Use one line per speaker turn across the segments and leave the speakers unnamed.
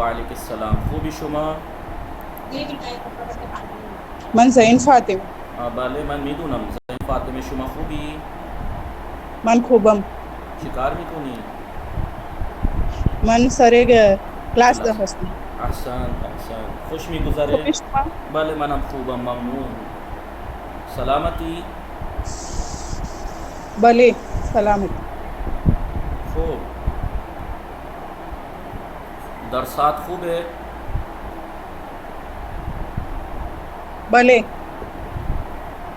وعلیکم السلام. خوبی شما؟
من زین فاطمه.
بله من میدونم. زین فاطمه شما خوبی؟
من خوبم.
چی کار میکنی؟
من سر کلاس
کلاس.
ده هستم.
احسن احسن. خوش میگذره؟
خوبی شما؟
بله منم خوبم ممنون. سلامتی؟
بله سلامت.
خوب. درسات خوبه؟
بله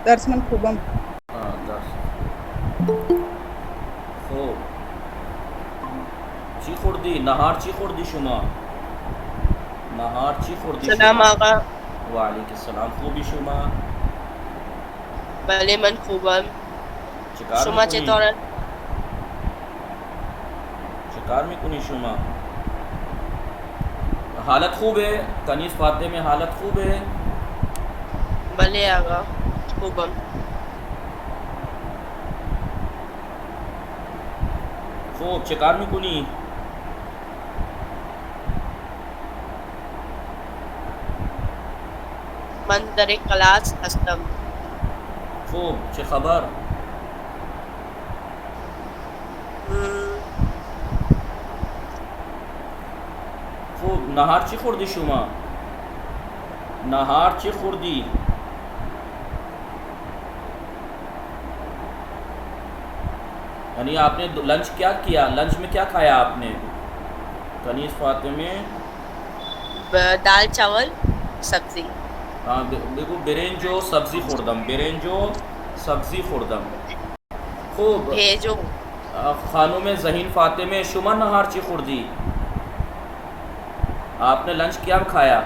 درس من خوبم.
درس خوب. چی خوردی؟ نهار چی خوردی شما؟ نهار چی خوردی
سلام
شما؟
آقا.
وعلیکم السلام. خوبی شما؟
بله من خوبم.
چی کار
شما
میکنی؟
چطوره؟
چی کار میکنی شما؟ حالت خوبه؟ کنیز فاطمه حالت خوبه؟
بله آقا خوبم.
خوب. چه کار میکنی؟
من در یک کلاس هستم.
خوب. چه خبر؟ خوب. نهار چی خوردی شما؟ نهار چی خوردی؟ یعنی آپ نے لنچ کیا کیا؟ لنچ میں کیا کھایا آپ نے؟ کنیز فاطمه
دال چاول سبزی.
بگو برنج و سبزی خوردم. برنج و سبزی خوردم. خوب.
بھیجو.
خانم ذہین فاطمه شما نهار چی خوردی؟ آپ نے لنچ کیا کھایا؟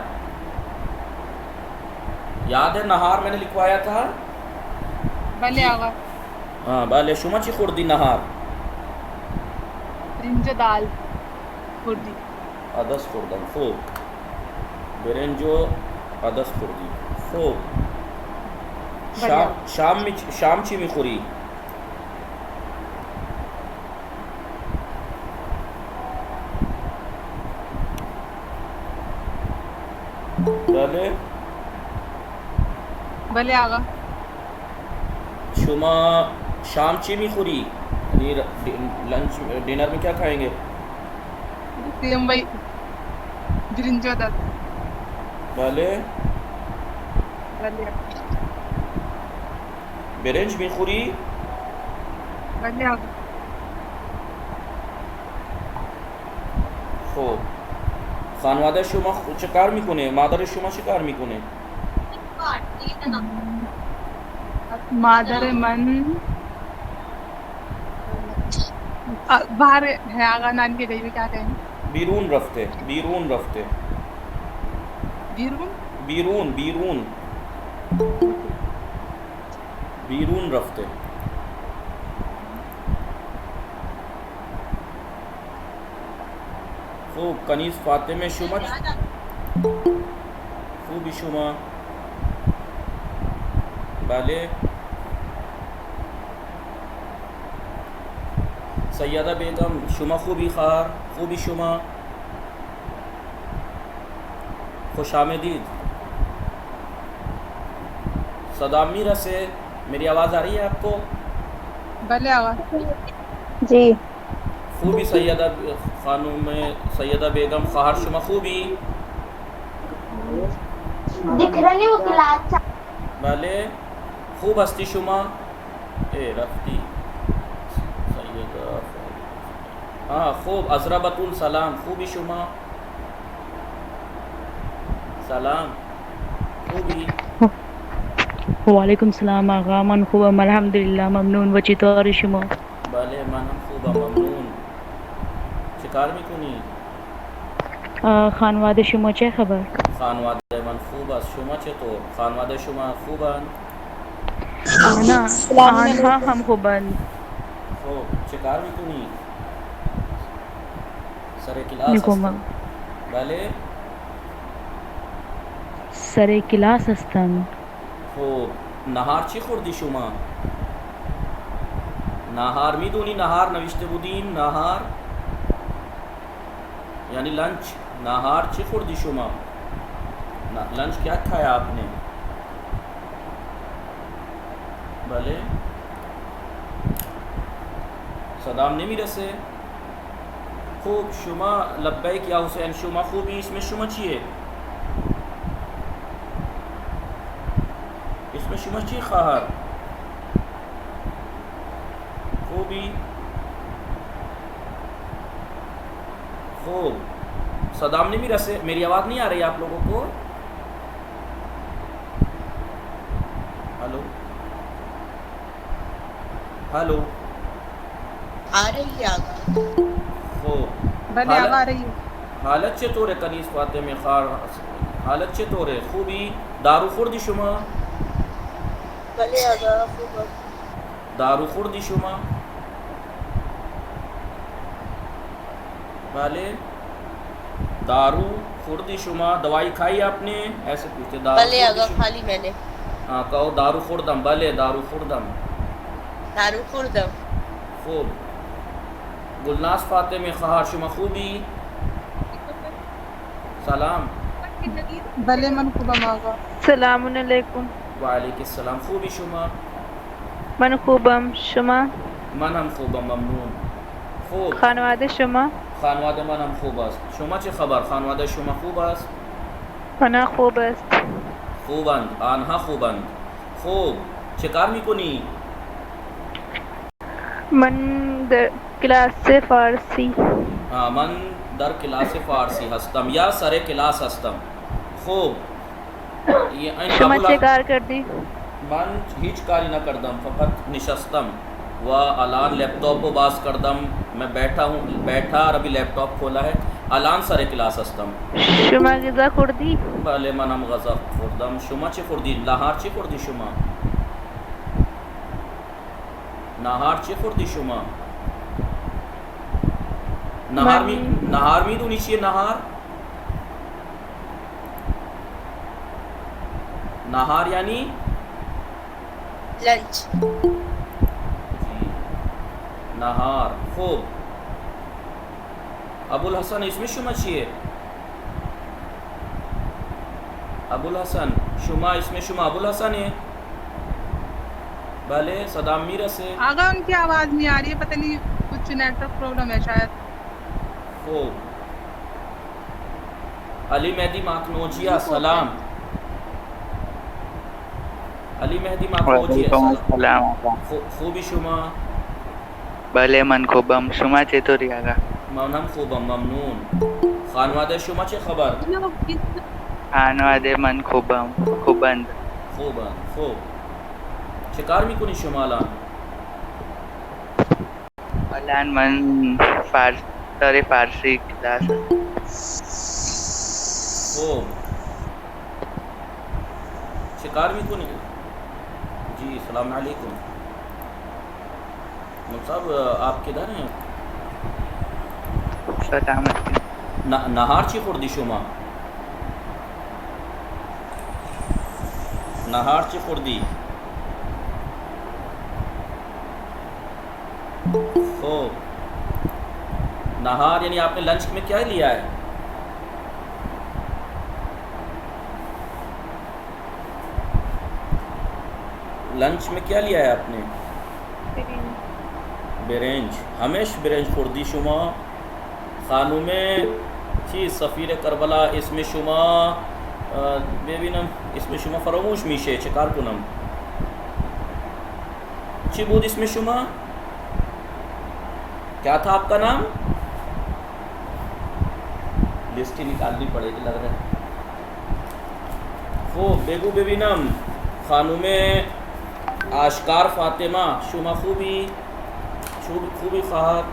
یاد ہے نہار میں نے لکھوایا تھا؟
بله آقا.
ہاں بله. شما چی خوردی نهار؟
برنج دال خوردی.
عدس خوردم. خوب. برنج و عدس خوردی. خوب.
بله آقا.
شام چی میخوری؟ بله.
بله آقا.
شما شام چی میخوری؟ یعنی لنچ ڈنر میں کیا کھائیں گے؟
سیم وہی برنج و دال.
بله.
بله آقا.
برنج میخوری؟
بله آقا.
خوب. خانواده شما چه کار میکنه؟ مادر شما چه کار میکنه؟
مادر من باہر ہے آقا. نانی کے گئی میں کیا کہیں؟
بیرون رفته. بیرون رفته.
بیرون.
بیرون بیرون بیرون رفته. خوب. کنیز فاطمه شما خوبی شما؟ بله. سیدہ بیگم شما خوبی خواهر؟ خوبی شما؟ خوش آمدید. صدا میرسه؟ میری آواز آ رہی ہے آپ کو؟
بله آقا.
جی
خوبی سیدہ خانم سیدہ بیگم خواهر شما خوبی؟
دکھ رہا نہیں وہ کلاس.
بله. خوب هستی شما؟ رفتی سیدہ. ہاں خوب. عذرا بطول سلام. خوبی شما؟ سلام. خوبی؟
وعلیکم السلام آقا. من خوبم الحمدلله ممنون. و چطور شما؟
بله منم خوبم ممنون. چه کار میکنی؟
خانواده شما چه خبر؟
خانواده من خوب است. شما چطور؟ خانواده شما خوبن؟
آنها هم خوبند.
خوب. چه کار میکنی؟ سر کلاس
میگم
هستم. بله.
سر کلاس هستند.
خوب. نهار چی خوردی شما؟ نهار میدونی؟ نهار نوشته بودیم. نهار یعنی لنچ ناہار چی خوردی شما لنچ کیا کھایا آپ نے بله صدام نمیرسه خوب شما لبیک یا حسین شما خوبی اسم شما چیه اسم شما چی خواهر خوبی خوب صدام نمیرسه میری آواز نہیں آ رہی آپ لوگوں کو ہلو ہلو
آ رہی ہے آگا
خوب
بله آقا رہی ہے
حالت چطوره کنیز فاطمه خار حالت چطوره خوبی دارو خوردی شما
بله آگا خوبم
دارو خوردی شما بله دارو خوردی شما دوائی کھائی آپ نے ایسے پوچھتے دارو
بله آگا
خوردی شما
کھا لی میں نے
ہاں کہو دارو خوردم بله دارو خوردم
دارو خوردم
خوب گلناز فاطمه خواهر شما خوبی سلام
بله من خوبم آقا
سلام علیکم.
وعلیکم السلام خوبی شما
من خوبم. شما؟
من هم خوبم ممنون خوب
خانواده شما؟
خانواده من هم خوب است شما چه خبر خانواده شما خوب است
آنها خوب است.
خوبند آنها خوبند خوب چه کار میکنی
من در کلاس فارسی.
من در کلاس فارسی هستم یا سر کلاس هستم خوب این
شما چه کار کردی؟
من هیچ کاری نکردم فقط نشستم و الان لیپ ٹاپ کو باز کردم میں بیٹھا اور ابھی لیپ ٹاپ کھولا ہے الان سر کلاس هستم
شما غذا خوردی؟
بله منم غذا خوردم شما چی خوردی نهار چی خوردی شما نهار چی خوردی شما نهار میدونی چیه نهار نهار یعنی
لنچ
نهار خوب ابوالحسن اسم شما چیه ابوالحسن شما اسم شما ابوالحسنه بله صدام میرسه
آقا ان کی آواز نہیں آ رہی ہے پتہ نہیں کچھ نیٹ ورک پرابلم ہے شاید
خوب علی مہدی ماکنوجیہ سلام علی مہدی ماکنوجیہ
سلام.
خوبی شما
بله من خوبم. شما چطوری آقا؟
من هم خوبم ممنون خانواده شما چه خبر
خانواده من خوبند.
خوبن خوب چه کار میکنی شما الان
الان من داره فارسی کلاس
خوب چه کار میکنی جی السلام علیکم صاحب آپ کدھر ہیں
سلامت.
نهار چی خوردی شما نهار چی خوردی خوب نهار یعنی آپ نے لنچ میں کیا لیا ہے لنچ میں کیا لیا ہے آپ نے برنج ہمیش برنج خوردی شما خانم چی سفیر کربلا اسم شما ببینم اسم شما فراموش میشه چه کار کنم چی بود اسم شما کیا تھا آپ کا نام لسٹ نکالنی پڑے گی لگ رہا ہے خوب بگو ببینم خانم آشکار فاطمه شما خوبی خواهر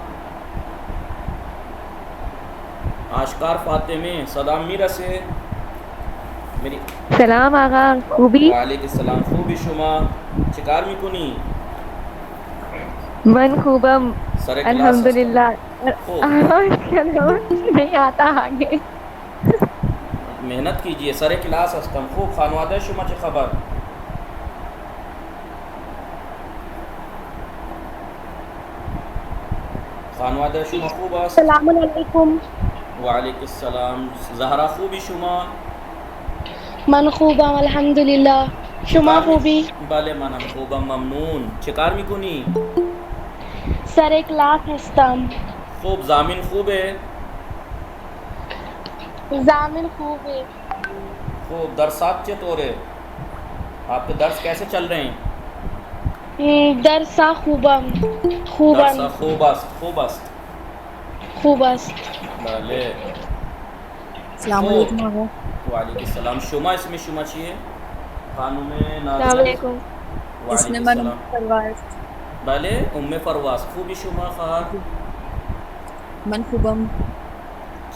آشکار فاطمه صدام میرسه میری
سلام آقا خوبی؟
وعلیکم السلام خوبی شما چه کار میکنی
من خوبم
سر کلاس
الحمدللہ.
خوب
نہیں آتا آگے
محنت کیجئے سر کلاس هستم خوب خانواده شما چه خبر خانواده شما خوب است
السلام علیکم.
وعلیکم السلام. زهرا خوبی شما؟
من خوبم الحمدلله. شما خوبی؟
بله منم خوبم ممنون. چه کار میکنی؟
سر کلاس هستم.
خوب. زامین خوبه؟
ضامن خوبه.
خوب. درسات چطوره؟ آپ کے درس کیسے چل رہے ہیں؟
درسا خوبم.
درس
خوبن.
خوب است.
خوب است.
بله.
السلام
خوب.
علیکم آقا.
وعلیکم السلام. شما اسم شما چیه؟ خانم
السلام
نازنین.
علیکم.
اسم
وعلیکم
من
السلام.
پرواز.
بله پرواز. خوبی شما خواهر؟
من خوبم.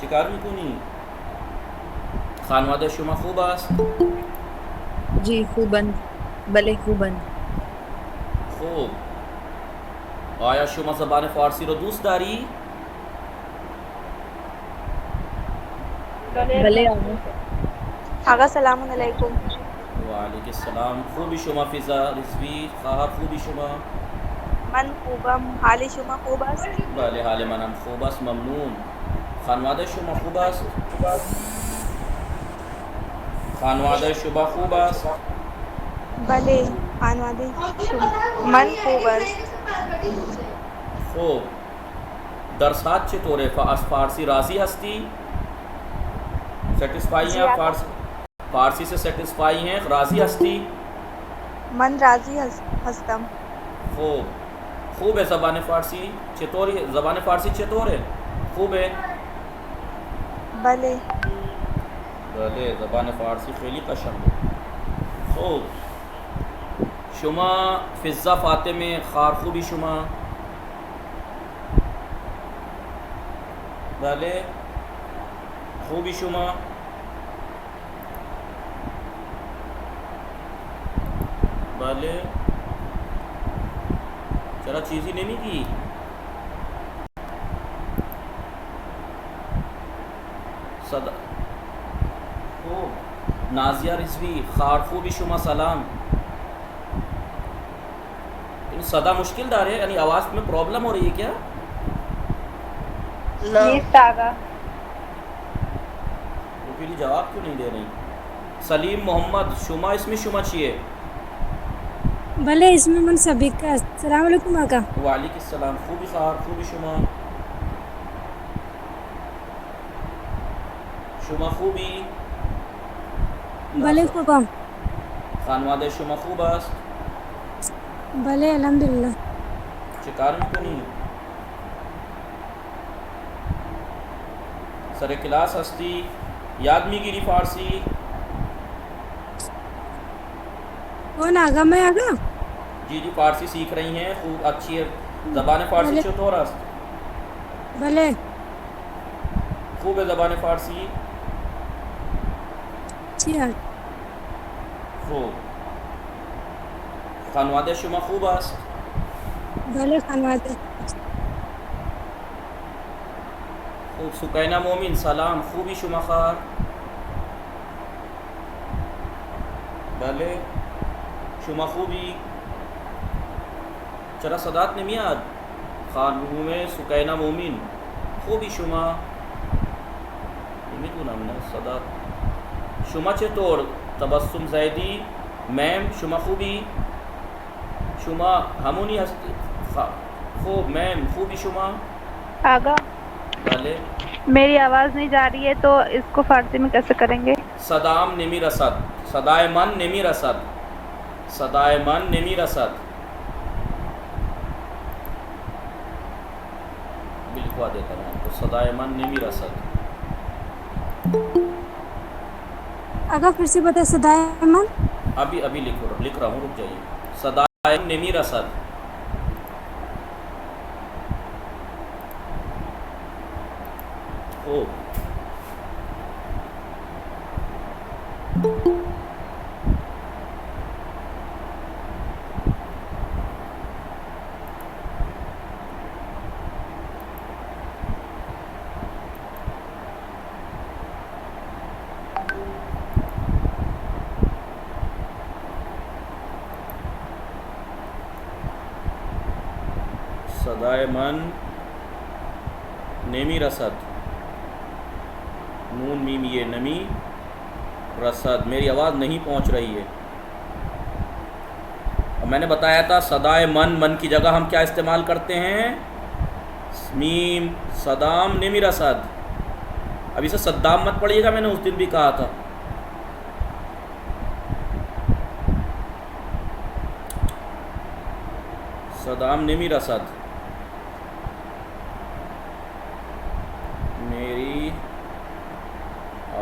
چی کار میکنی؟ خانواده شما خوب است؟
جی خوبن. بله خوبن.
خوب. آیا شما زبان فارسی رو دوست داری؟
بله آقا.
آقا سلام علیکم.
وعلیکم السلام. خوبی شما فضا رضوی خواهر؟ خوبی شما؟
من خوبم. حال شما خوب است؟
بله حال منم خوب است ممنون. خانواده شما خوب است؟ خانواده شما خوب است؟
بله خانواده شما من خوب است.
خوب. درسات چطوره؟ از فارسی راضی هستی؟ سیٹسفائی ہیں آپ فارسی سے سیٹسفائی ہیں راضی ہستی؟
من راضی هستم.
خوب ہے زبان فارسی چطور ہے؟ زبان فارسی چطور ہے؟ خوب ہے؟
بله
بله زبان فارسی خیلی قشنگه. خوب. شما فضا فاطمه خار خوبی شما؟ بله. خوبی شما؟ بله. چرا چیزی نمیگی؟ صدا. خوب. نازیہ رضوی خار خوبی شما سلام. این صدا مشکل داره یعنی آواز میں پرابلم ہو رہی ہے کیا؟
نیست آقا.
وہ پھر جواب کیوں نہیں دے رہی؟ سلیم محمد شما اسم شما چیه؟
بله اسم من سبیکه است. سلام علیکم آقا.
وعلیکم السلام. خوبی خواهر؟ خوبی شما؟ شما خوبی؟
بله خوبم.
خانواده شما خوب است؟
بله الحمدلله.
چه کار میکنی؟ سر کلاس هستی؟ یاد میگیری فارسی؟
کون آقا؟ میں آقا.
جی فارسی سیکھ رہی ہیں خوب اچھی ہے. زبان فارسی چطور است؟
بله
خوب ہے زبان فارسی؟
چی است؟
خوب. خانواده شما خوب است؟
بله خانواده.
خوب. سکینہ مومن سلام. خوبی شما خواهر؟ بله. شما خوبی؟ چرا صدات نمیاد؟ خانم سکینہ مومن خوبی شما؟ نمیدونم نه صدات. شما چطور؟ تبسم زیدی میم شما خوبی؟ شما همونی هستی؟ خوب میم خوبی شما؟
آقا
بله.
میری آواز نہیں جا رہی ہے تو اس کو فارسی میں کیسے کریں گے؟
صدام نمی رسد. صدای من نمی رسد. صدای من نمی رسد. لکھوا دیتا ہوں آپ کو. صدای من نمی رسد.
آقا پھر سے بتا. صدای من
ابھی لکھ رہا ہوں رک جائیے. صدای من نمی رسد. خوب. صدای من نمی رسد. نون میم یہ نمی رصد. میری آواز نہیں پہنچ رہی ہے. اور میں نے بتایا تھا صدائے من کی جگہ ہم کیا استعمال کرتے ہیں؟ میم صدام نمی رصد. اب اسے صدام مت پڑھیے گا، میں نے اس دن بھی کہا تھا. صدام نمی رصد. میری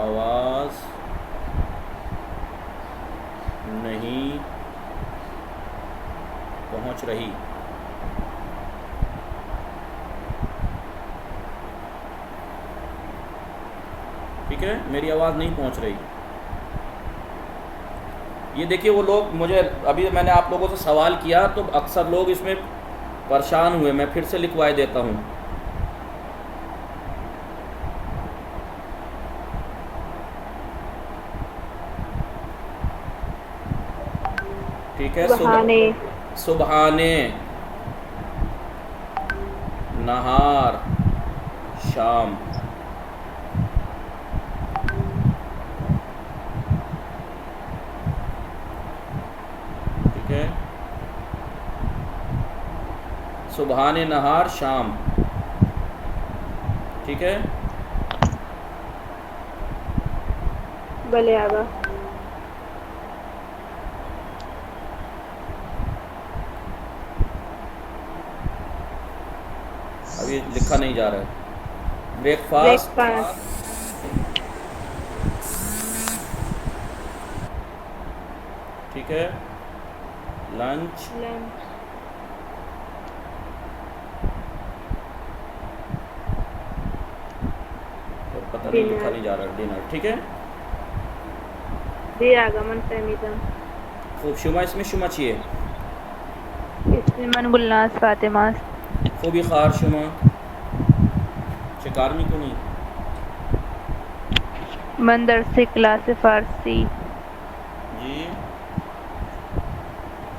آواز نہیں پہنچ رہی. ٹھیک ہے، میری آواز نہیں پہنچ رہی. یہ دیکھیے وہ لوگ مجھے ابھی میں نے آپ لوگوں سے سوال کیا تو اکثر لوگ اس میں پریشان ہوئے. میں پھر سے لکھوائے دیتا ہوں. ٹھیک ہے، سبحانے نہار شام. ٹھیک ہے، سبحانے نہار شام. ٹھیک ہے،
بھلے آگا.
ابھی لکھا نہیں جا رہا ہے. Break fast. ٹھیک ہے، لنچ. پتہ نہیں لکھا نہیں جا رہا. ڈنر. ٹھیک ہے،
دیر آگا من فہمیدم.
خوب. شما اس میں شما چیئے
اس میں من گلناز فاطمہ.
خوبی خار شما شکار میں کو نہیں.
من درس کلاس فارسی.
جی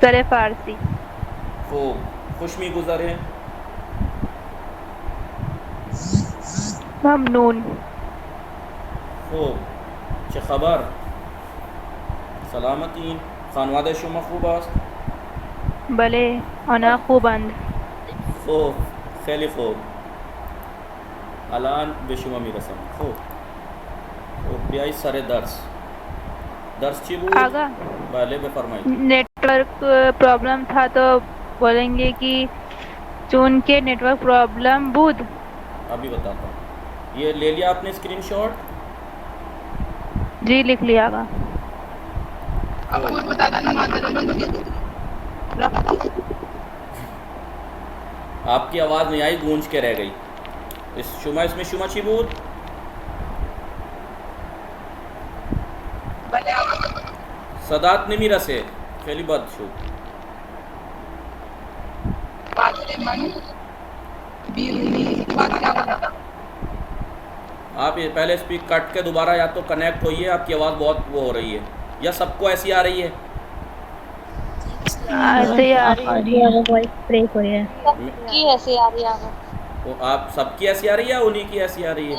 سر فارسی.
خوب. خوشمی گزرے.
ممنون.
خوب. چه خبر؟ سلامتین. خانواده شما خوب است؟
بله آنها خوبند.
خوب، خیلی خوب. الان به شما میرسم. خوب. خوب بیایید سر درس. درس چی بود؟
آقا
بله بفرمایید.
نیٹورک پرابلم تھا تو بولیں گے کہ چون کے نیٹورک پرابلم بود.
ابھی بتاتا ہوں. یہ لے لیا آپ نے اسکرین شاٹ؟
جی لکھ لیا آقا.
آپ کی آواز نہیں آئی، گونج کے رہ گئی. اس میں شما چی بود؟ صدات نمی رسه. خیلی بد شد. آپ یہ پہلے اسپیک کٹ کے دوبارہ یا تو کنیکٹ ہوئیے. آپ کی آواز بہت وہ ہو رہی ہے. یا سب کو ایسی آ رہی ہے؟
ایسے ہی آ رہی ہے.
وائس بریک ہو رہی ہے.
کی ایسے آ رہی ہے آگا.
وہ آپ سب کی ایسی آ رہی ہے یا انہی کی ایسی آ رہی ہے؟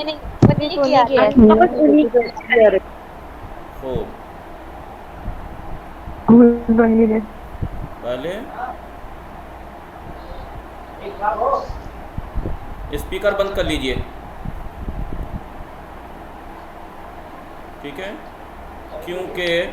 خوب. پہلے اسپیکر بند کر لیجئے. ٹھیک ہے، کیونکہ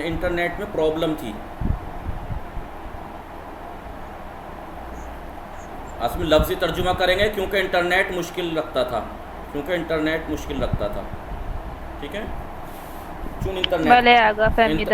انٹرنیٹ میں پرابلم تھی. اصل میں لفظی ترجمہ کریں گے کیونکہ انٹرنیٹ مشکل رکھتا تھا. ٹھیک ہے، چون انٹرنیٹ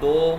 2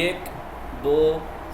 1 2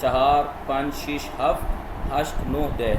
4 5 6 7 8 9 10,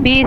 20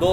2,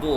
2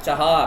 4,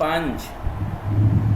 5।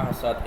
ahsad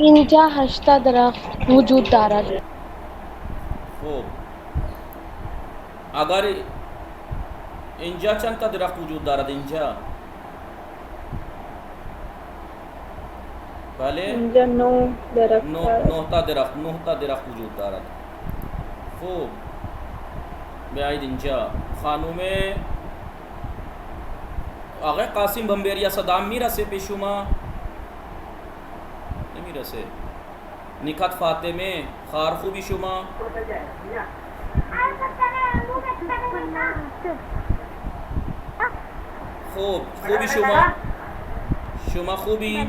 اینجا هشتا درخت وجود دارد.
خوب. اگر اینجا چند تا درخت وجود دارد؟ اینجا بله
اینجا 9 درخت
نه تا درخت وجود دارد. خوب بیایید اینجا. خانم آقای قاسم بمبیریا صدام میرسه به شما؟ نمیرسه. نکات فاطمه خار خوبی شما؟ خوب. خوبی شما خوبی؟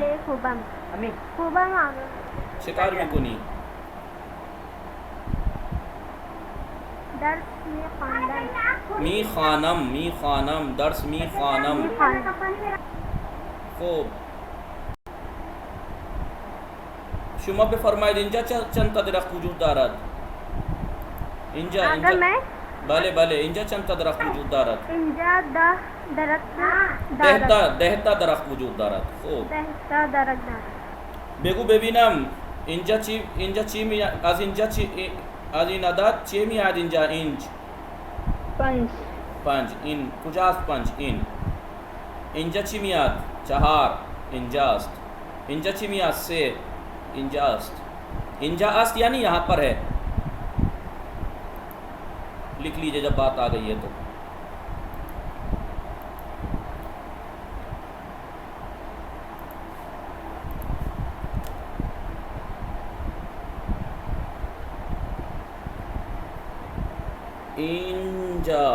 چه کار میکنی؟ میخوانم درس میخوانم. خوب. شما بفرمایید اینجا چند تا درخت وجود دارد؟ اینجا بله اینجا چند تا درخت وجود دارد؟
اینجا 10 درخت
10 تا درخت وجود دارد. خوب
10 تا درخت دارد.
بگو ببینم اینجا چی می از اینجا چی از این عدد چی میاد اینجا؟ اینج 5 این کجاست؟ 5 این. اینجا چی میاد؟ 4 اینجاست. اینجا چی میاد؟ 3 اینجاست. اینجا است یعنی یہاں پر ہے. لکھ لیجئے جب بات آ گئی ہے تو. اینجا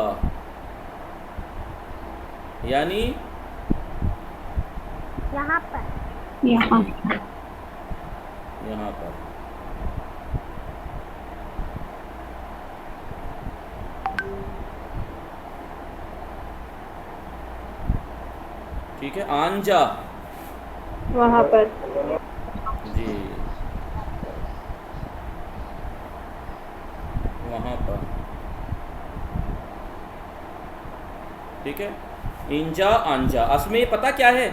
یعنی
یہاں پر.
یہاں پر. ٹھیک ہے. آنجا
وہاں پر.
جی وہاں پر. ٹھیک ہے. انجا آنجا اصل میں یہ پتہ کیا ہے؟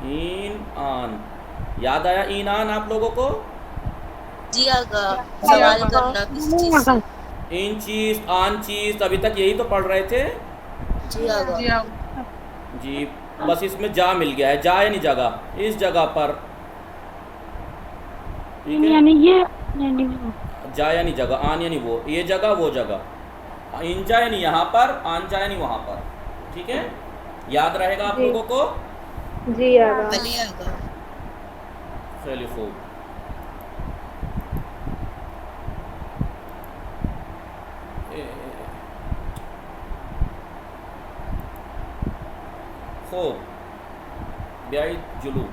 این آن. یاد آیا این آن آپ لوگوں کو؟
جی آقا سوال کرنا کس چیز سے؟
این چیز آن چیز ابھی تک یہی تو پڑھ رہے تھے.
جی آقا.
جی بس اس میں جا مل گیا ہے. جا یعنی جگہ. اس جگہ پر.
یعنی یہ
جا یعنی جگہ. آن یعنی وہ. یہ جگہ وہ جگہ. انجا یعنی یہاں پر. آنجا یعنی وہاں پر. ٹھیک ہے. یاد رہے گا آپ لوگوں کو؟
جی آقا.
بلی آقا.
خیلی خوب. خوب بیایید جلو.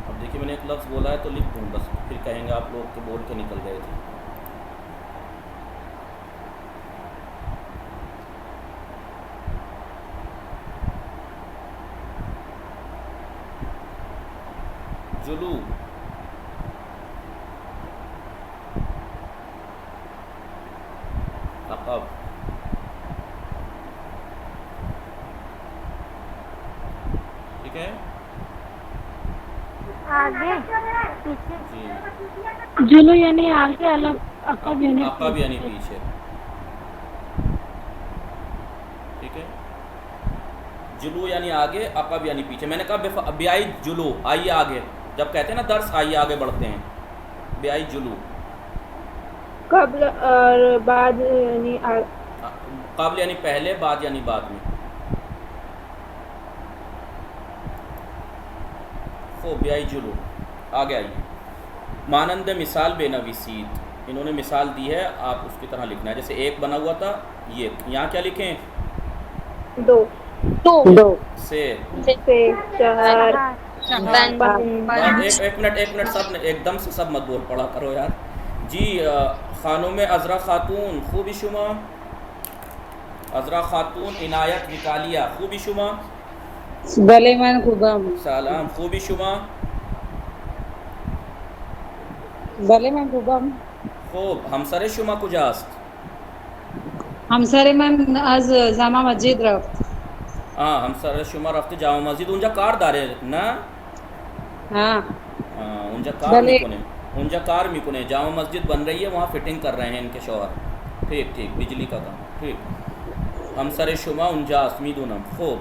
اب دیکھیے میں نے ایک لفظ بولا ہے تو لکھ دوں بس. پھر کہیں گے آپ لوگ کہ بول کے نکل گئے تھے. جلو. عقب. ٹھیک ہے.
آگے پیچھے.
جی
جلو یعنی آگے، الگ عقب یعنی
عقب یعنی پیچھے. ٹھیک ہے. جلو یعنی آگے، عقب یعنی پیچھے. میں نے کہا بیائی جلو آئیے آگے. جب کہتے ہیں نا درس آئیے آگے بڑھتے ہیں. بیائی جلو.
قبل اور بعد یعنی
قبل یعنی پہلے، بعد یعنی بعد میں. خوب بیائی جلو. آگے آئیے. مانند مثال بے نویسید. انہوں نے مثال دی ہے، آپ اس کی طرح لکھنا ہے. جیسے ایک بنا ہوا تھا یہ. یہاں کیا لکھیں؟
2
سے
4
ایک منٹ سب نے ایک دم سے سب مت بول پڑا کرو یار. جی خانم عذرا خاتون خوبی شما؟ عذرا خاتون عنایت وکالیہ خوبی شما؟
بله من خوبم.
سلام خوبی شما؟
بله من خوبم.
خوب همسر شما کجاست؟
همسر من از جامع مسجد رفت.
همسر شما رفته جامع مسجد. اونجا کار داره نه؟
ها
اونجا کار
بله.
میکنه. اونجا کار میکنه. جامع مسجد بن رہی ہے، وہاں فٹنگ کر رہے ہیں ان کے شوہر. ٹھیک ٹھیک، بجلی کا کام. ٹھیک. همسر شما اونجاست میدونم. خوب.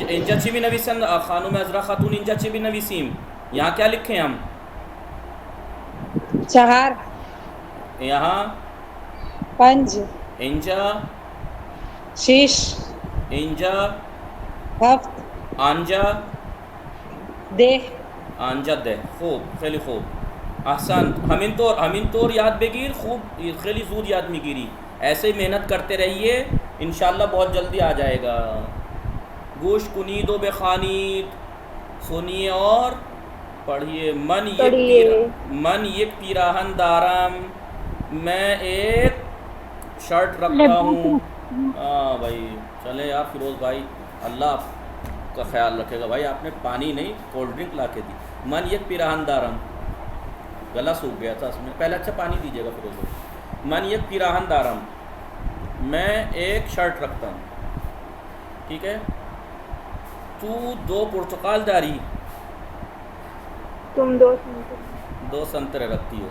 اینجا چی بنویسن خانم عذرا خاتون؟ اینجا چی بنویسیم؟ یہاں کیا لکھیں ہم؟
4
یہاں
5
اینجا
6
اینجا
7
آنجا
10
آنجا ده. خوب، خیلی خوب. احسنت. همینطور یاد بگیر. خوب، خیلی زود یاد میگیری. ایسے ہی محنت کرتے رہیے، انشاءاللہ بہت جلدی آ جائے گا. گوش کنید و بخوانید، سنیے اور پڑھیے. من یک پیراہن دارم، میں ایک شرٹ رکھتا ہوں. ہاں بھائی چلیں یار فیروز بھائی، اللہ آپ کا خیال رکھے گا بھائی. آپ نے پانی نہیں کولڈ ڈرنک لا کے دی. من یک پیراہن دارم، گلا سوکھ گیا تھا اس میں. پہلے اچھا پانی دیجیے گا فیروز بھائی. من یک پیراہن دارم، میں ایک شرٹ رکھتا ہوں. ٹھیک ہے. تو 2 پرتقال داری،
تم
2 سنترے رکھتی ہو.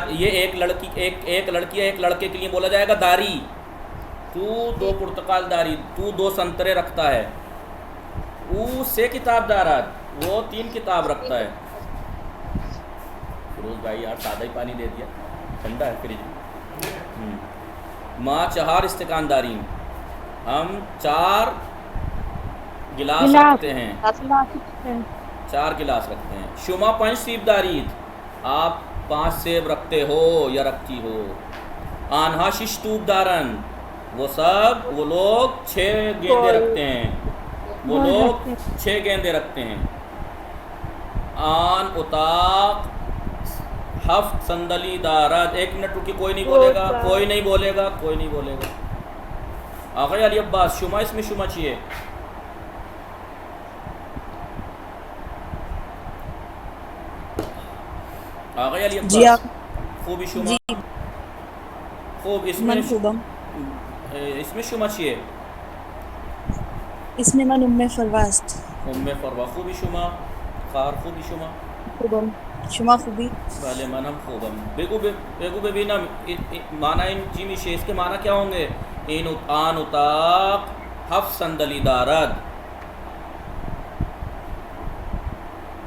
یہ ایک لڑکی ایک لڑکی ہے، ایک لڑکے کے لیے بولا جائے گا داری. تو 2 پرتقال داری، تو 2 سنترے رکھتا ہے. او سے کتاب دارات، وہ 3 کتاب رکھتا ہے. فیروز بھائی یار سادہ ہی پانی دے دیا، ٹھنڈا ہے فریج میں. ماں 4 استکانداری، ہم 4 گلاس رکھتے ہیں. 4 گلاس رکھتے ہیں. شما 5 سیب دارید، آپ 5 سیب رکھتے ہو یا رکھتی ہو. آنہا 6 توپ دارن، وہ لوگ 6 گیندے رکھتے ہیں. وہ لوگ 6 گیندے رکھتے ہیں. آن اتاق 7 صندلی دارد. 1 منٹ رکی، کوئی نہیں بولے گا، کوئی نہیں بولے گا، کوئی نہیں بولے گا. آقای علی عباس شما اس میں شما چیئے؟ آقای علی
جی
عباس خوبی شما.
جی
خوب.
من خوبم.
اس میں شما چیئے؟
اس میں من ام فرواست.
ام فروا. خوبی شما؟ خار خوبی شما؟
خوبم. شما خوبی؟
بله منم خوبم. بگو ببینم معنی این چی میشه؟ اس کے معنی کیا ہوں گے؟ این آن اتاق 7 صندلی دارد.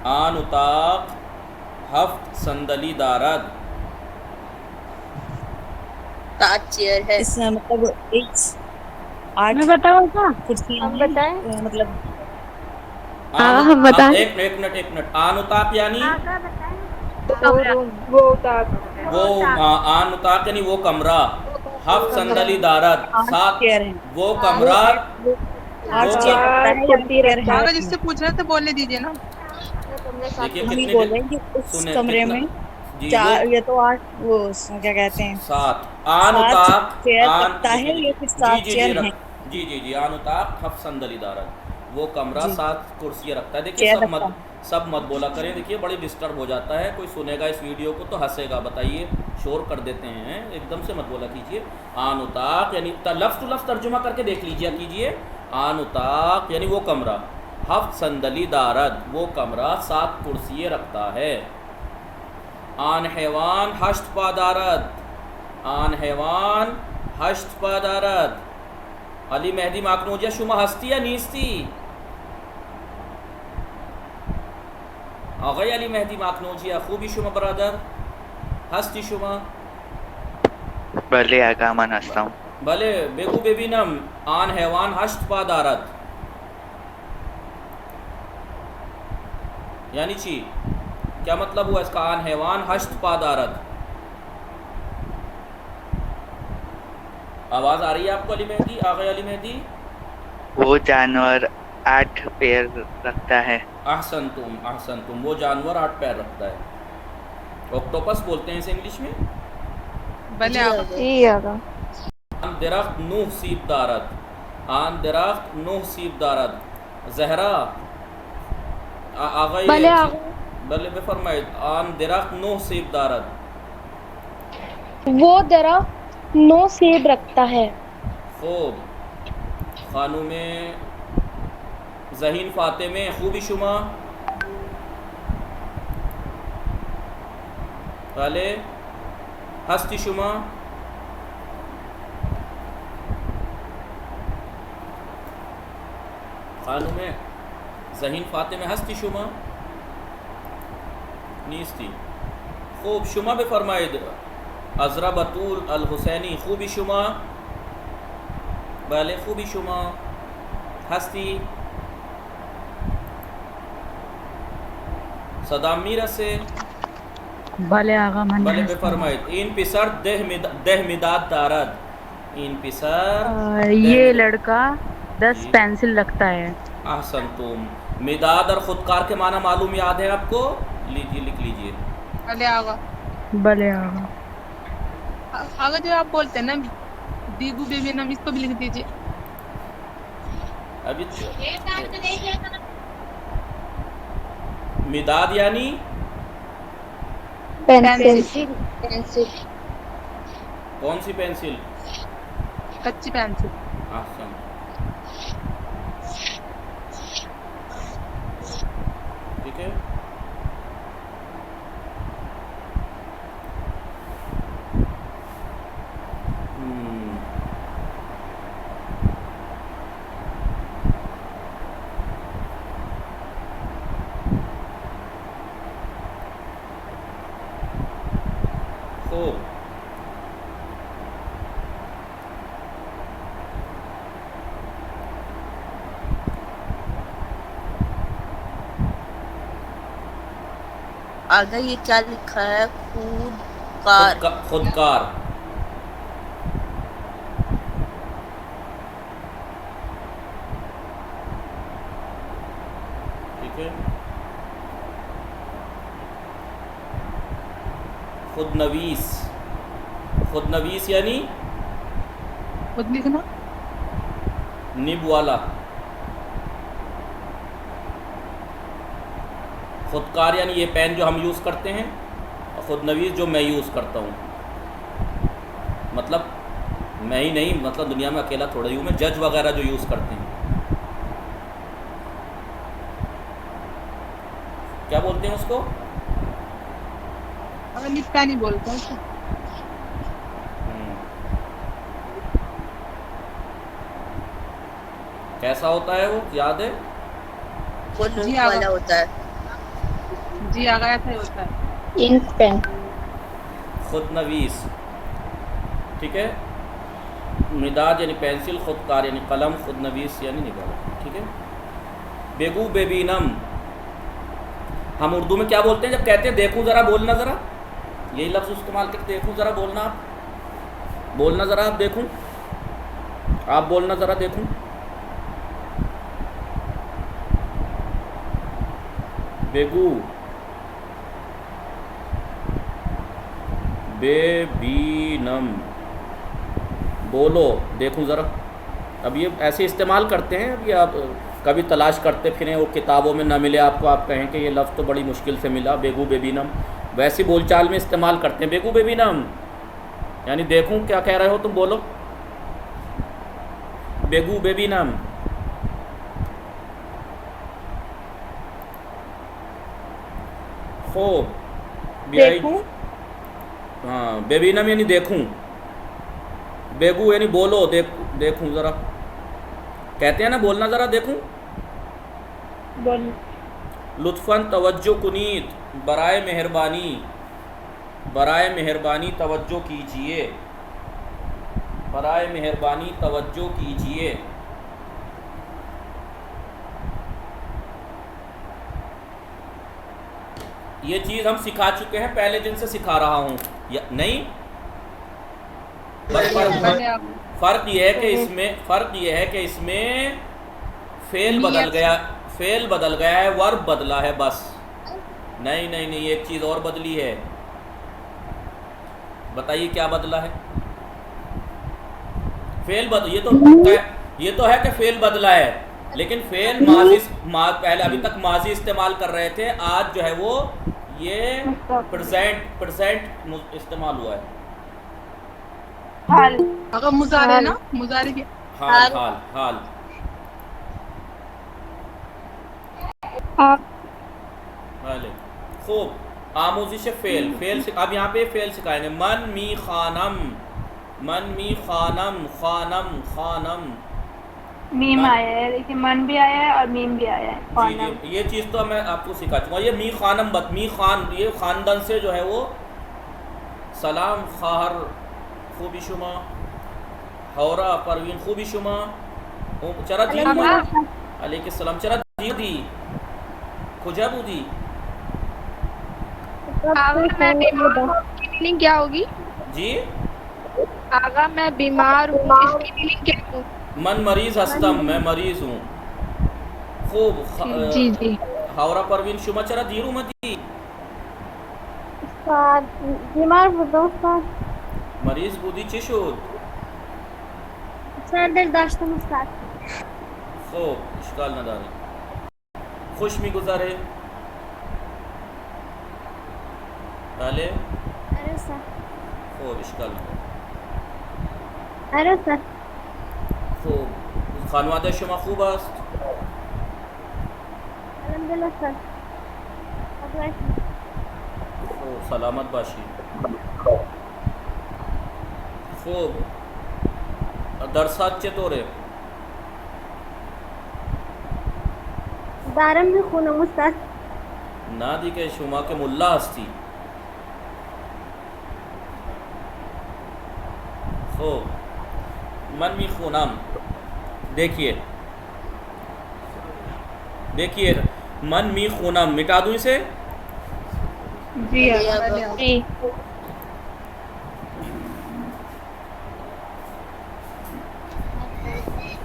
آن اتاق 7 صندلی دارد.
7 چیئر ہے.
اس میں مطلب 8
میں بتاؤں کیا؟
کرسیاں
ہم
ہیں.
بتائیں؟
مطلب
ہم بتائیں.
ایک منٹ. آن اتاق یعنی وہ آن اتاق یعنی وہ کمرہ. 7 صندلی دارد، 7
چیئر ہیں.
وہ کمرہ.
8 چیئر رکھتا ہے یا چیئر ہے.
اگر جس سے پوچھ رہے تو بولنے دیجیے نا.
دیکھیے
ہم یہ
کتنے
بول رہے ہیں کہ اس کمرے میں
جی
4 یا تو 8 وہ کیا کہتے ہیں
7 آن
7
اتاق.
چیئر رکھتا ہے یا پھر 7 چیئر ہیں.
جی آن اتاق 7 صندلی دارد. وہ کمرہ 7 کرسیاں رکھتا ہے. دیکھیے
چیئر رکھتا ہے.
سب مت بولا کریں. دیکھیے بڑی ڈسٹرب ہو جاتا ہے، کوئی سنے گا اس ویڈیو کو تو ہنسے گا. بتائیے شور کر دیتے ہیں، ایک دم سے مت بولا کیجیے. آن اتاق یعنی لفظ تو لفظ ترجمہ کر کے دیکھ لیجیے کیجیے. آن اتاق یعنی وہ کمرہ. 7 صندلی دارد، وہ کمرہ 7 کرسیاں رکھتا ہے. آن حیوان 8 پا دارد. آن حیوان 8 پا دارد. علی مہدی ماکنوجیہ شما ہستی یا نیستی؟ آقای علی مهدی مکنوجیه خوبی شما برادر؟ هستی شما؟
بله آقا من هستم.
بله بگو ببینم آن حیوان 8 پا دارد یعنی چی؟ کیا مطلب ہوا اس کا؟ آن حیوان 8 پا دارد. آواز آ رہی ہے آپ کو علی مہدی؟ آقای علی مہدی
وہ جانور 8 پیر رکھتا ہے.
احسنتم. وہ جانور 8 پیر رکھتا ہے. اوکٹوپس بولتے ہیں اسے انگلش میں.
بھلے آپ
آن درخت 9 سیب دارد. آن درخت 9 سیب دارد. زہرا آقای بلے بفرمائید آن درخت نو سیب دارد.
وہ درخت 9 سیب رکھتا ہے.
خوب. خانوم ذہین فاطمہ خوبی شما. بلے ہستی شما. خانوم ذہین فاطمہ ہستی شما نیستی. خوب. شما بفرمائید عذرا بطول الحسینی خوبی شما. بله خوبی شما هستی. صدام میرسه؟
بله آقا من
بله
هستم.
بفرمایید. این پسر 10 مداد دارد. این پسر
یہ لڑکا 10
جی.
پینسل رکھتا ہے.
احسنتم. مداد اور خودکار کے معنی معلوم یاد ہے آپ کو؟ لیجیے لکھ لیجیے.
بھلے آغا.
بله آقا.
آغا جو آپ بولتے ہیں نا بیگو بیبی نام، اس کو بھی لکھ دیجیے.
ابھی مداد یعنی
پینسل.
کون سی پینسل؟
کچی پینسل.
احسن. ٹھیک ہے. خوب.
آگے یہ کیا لکھا ہے؟ خودکار.
خودکار. ٹھیک ہے. خود نویس. خود نویس یعنی
خود لکھنا.
نب والا. خودکار یعنی یہ پین جو ہم یوز کرتے ہیں، اور خود نویس جو میں یوز کرتا ہوں. مطلب میں ہی نہیں، مطلب دنیا میں اکیلا تھوڑا ہی ہوں میں، جج وغیرہ جو یوز کرتے ہیں. کیا بولتے ہیں اس کو؟
اگر لکھتا نہیں بولتا ہے.
کیسا ہوتا ہے وہ یاد ہے؟
وہ
جی
نوک
آغا.
والا ہوتا ہے.
جی آغا ایسا ہی ہوتا ہے.
انک پین.
خود نویس. ٹھیک ہے. مداد یعنی پینسل، خودکار یعنی قلم، خود نویس یعنی نگارہ. ٹھیک ہے. بیگو بیبینم ہم اردو میں کیا بولتے ہیں جب کہتے ہیں دیکھوں ذرا، بولنا ذرا؟ یہی لفظ استعمال کرتے. دیکھوں ذرا بولنا. آپ بولنا ذرا. آپ دیکھوں. آپ بولنا ذرا دیکھوں. بیگو بیبینم بولو دیکھوں ذرا. اب یہ ایسے استعمال کرتے ہیں. اب یہ آپ کبھی تلاش کرتے پھریں اور کتابوں میں نہ ملے آپ کو، آپ کہیں کہ یہ لفظ تو بڑی مشکل سے ملا. بیگو بیبینم ویسی بول چال میں استعمال کرتے ہیں. بیگو بیبینم یعنی دیکھوں. کیا کہہ رہے ہو تم؟ بولو. بیگو بیبینم. خوب.
دیکھوں.
ہاں. بیبینم یعنی دیکھوں. بیگو یعنی بولو دیکھوں ذرا. کہتے ہیں نا بولنا ذرا دیکھوں.
بول.
لطفاً توجہ کنید. برائے مہربانی. برائے مہربانی توجہ کیجیے. برائے مہربانی توجہ کیجیے. یہ چیز ہم سکھا چکے ہیں پہلے دن سے سکھا رہا ہوں یا نہیں؟
بھلے آغا.
فرق یہ ہے کہ اس میں فعل بدل گیا. فعل بدل گیا ہے، ورب بدلا ہے بس. نہیں ایک چیز اور بدلی ہے. بتائیے کیا بدلا ہے؟ فعل بدل. یہ تو ہے کہ فعل بدلا ہے. لیکن فعل ماضی پہلے ابھی تک ماضی استعمال کر رہے تھے، آج جو ہے وہ یہ پرزینٹ استعمال ہوا ہے.
حال
اگر مضارع نا مضارع کی
حال حال حال. بھلے خوب. آموزش فعل اب یہاں پہ فعل سکھائیں گے. من می خانم، من می خانم، خانم خانم.
میم آیا ہے، دیکھیے من بھی آیا ہے اور میم بھی آیا ہے.
جی
خانم.
جی یہ چیز تو میں آپ کو سکھا چکا ہوں. یہ می خانم بت می خان، یہ خاندان سے جو ہے وہ سلام خواہر خوبی شما، ہورا پروین خوبی شما، چرا جی علیہ السلام، چرا جی دی کجا بودی.
آغا میں بیمار ہوں کی میننگ کیا ہوگی؟
جی
آغا میں بیمار ہوں اس کی میننگ کیا ہوگی؟
من مریض ہستم، میں مریض ہوں. خوب.
جی جی.
ہورا پروین شما چرا دیرو مدی.
بیمار ہوتا استاد
مریض بودی چی شد.
سر درد داشتم استاد.
خوب اشکال نداری. خوش می گذاره. بله
اره سر
خوب اشکال نداری.
اره سر
خوب. خانواده شما خوب است.
الحمدلله سر
خوب سلامت باشی. خوب. درسات چطوره.
دارم میخونم استاد.
نه دیگه شما که ملا هستی. خوب. من میخونم. دیکھیے من میخونم مٹا دوں اسے.
جی جی.